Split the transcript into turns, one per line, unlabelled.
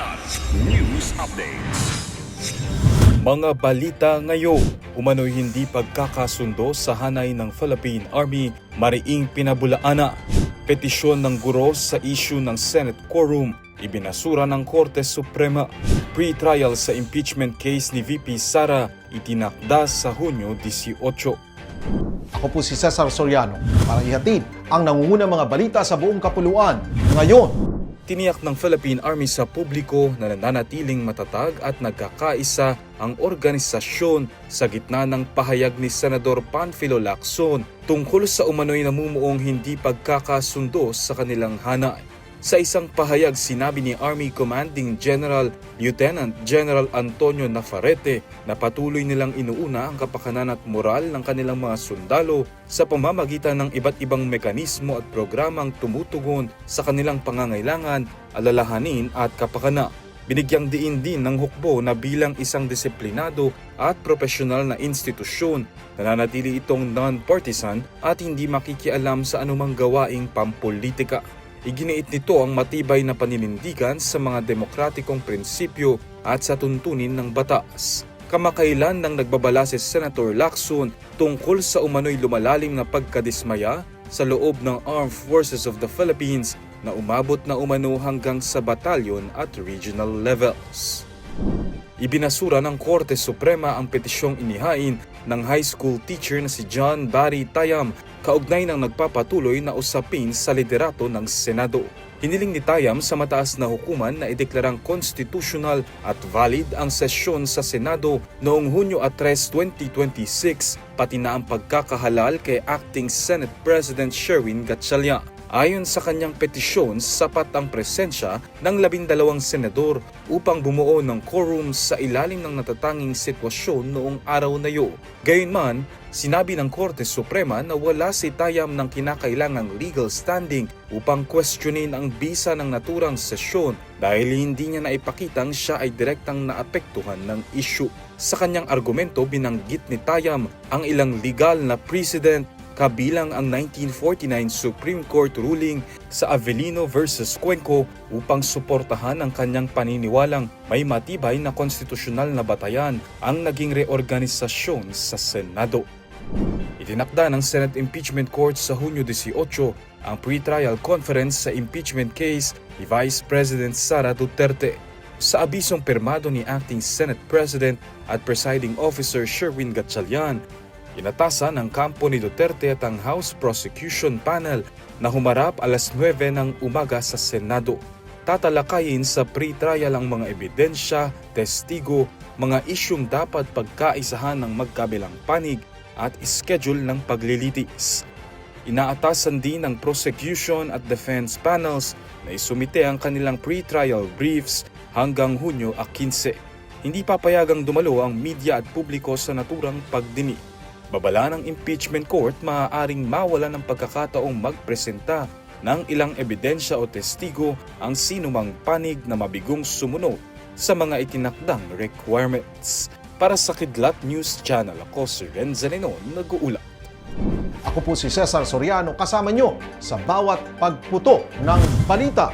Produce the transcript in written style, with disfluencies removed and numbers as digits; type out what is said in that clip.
Kidlat News Updates.
Mga balita ngayon, umano'y hindi pagkakasundo sa hanay ng Philippine Army, mariing pinabulaana. Petisyon ng guro sa issue ng Senate quorum, ibinasura ng Korte Suprema. Pre-trial sa impeachment case ni VP Sara, itinakda sa Hunyo 18.
Ako po si Cesar Soriano para ihatid ang nangungunang mga balita sa buong kapuluan. Ngayon,
Tiniyak ng Philippine Army sa publiko na nananatiling matatag at nagkakaisa ang organisasyon sa gitna ng pahayag ni Senador Panfilo Lacson tungkol sa umano'y namumuong hindi pagkakasundo sa kanilang hanay. Sa isang pahayag, sinabi ni Army Commanding General Lieutenant General Antonio Nafarrete na patuloy nilang inuuna ang kapakanan at moral ng kanilang mga sundalo sa pamamagitan ng iba't ibang mekanismo at programang tumutugon sa kanilang pangangailangan, alalahanin at kapakanan. Binigyang diin din ng hukbo na bilang isang disiplinado at profesional na institusyon, nananatili itong non-partisan at hindi makikialam sa anumang gawaing pampolitika. Iginiit nito ang matibay na paninindigan sa mga demokratikong prinsipyo at sa tuntunin ng batas. Kamakailan nang nagbabala si Senator Lacson tungkol sa umano'y lumalalim na pagkadismaya sa loob ng Armed Forces of the Philippines na umabot na umano hanggang sa batalyon at regional levels. Ibinasura ng Korte Suprema ang petisyong inihain ng high school teacher na si John Barry Tayam kaugnay ng nagpapatuloy na usapin sa liderato ng Senado. Hiniling ni Tayam sa mataas na hukuman na ideklarang constitutional at valid ang sesyon sa Senado noong Hunyo 3, 2026, pati na ang pagkakahalal kay Acting Senate President Sherwin Gatchalian. Ayon sa kanyang petisyon, sapat ang presensya ng 12 senador upang bumuo ng quorum sa ilalim ng natatanging sitwasyon noong araw na iyon. Gayunman, sinabi ng Korte Suprema na wala si Tayam ng kinakailangang legal standing upang questionin ang bisa ng naturang sesyon dahil hindi niya naipakitang siya ay direktang naapektuhan ng issue. Sa kanyang argumento, binanggit ni Tayam ang ilang legal na precedent kabilang ang 1949 Supreme Court ruling sa Avellino versus Cuenco upang suportahan ang kanyang paniniwalang may matibay na konstitusyonal na batayan ang naging reorganisasyon sa Senado. Itinakda ng Senate Impeachment Court sa Hunyo 18 ang pre-trial conference sa impeachment case ni Vice President Sara Duterte. Sa abisong pirmado ni Acting Senate President at Presiding Officer Sherwin Gatchalian, inatasan ng kampo ni Duterte at ang House Prosecution Panel na humarap alas 9 ng umaga sa Senado. Tatalakayin sa pre-trial ang mga ebidensya, testigo, mga isyung dapat pagkaisahan ng magkabilang panig at schedule ng paglilitis. Inaatasan din ng prosecution at defense panels na isumite ang kanilang pre-trial briefs hanggang Hunyo 15. Hindi papayagang dumalo ang media at publiko sa naturang pagdinig. Babala ng impeachment court, maaaring mawala ng pagkakataong magpresenta ng ilang ebidensya o testigo ang sinumang panig na mabigong sumunod sa mga itinakdang requirements. Para sa Kidlat News Channel, ako si Renza Lenon, nag-uulat.
ako po si Cesar Soriano kasama nyo sa bawat pagputo ng balita.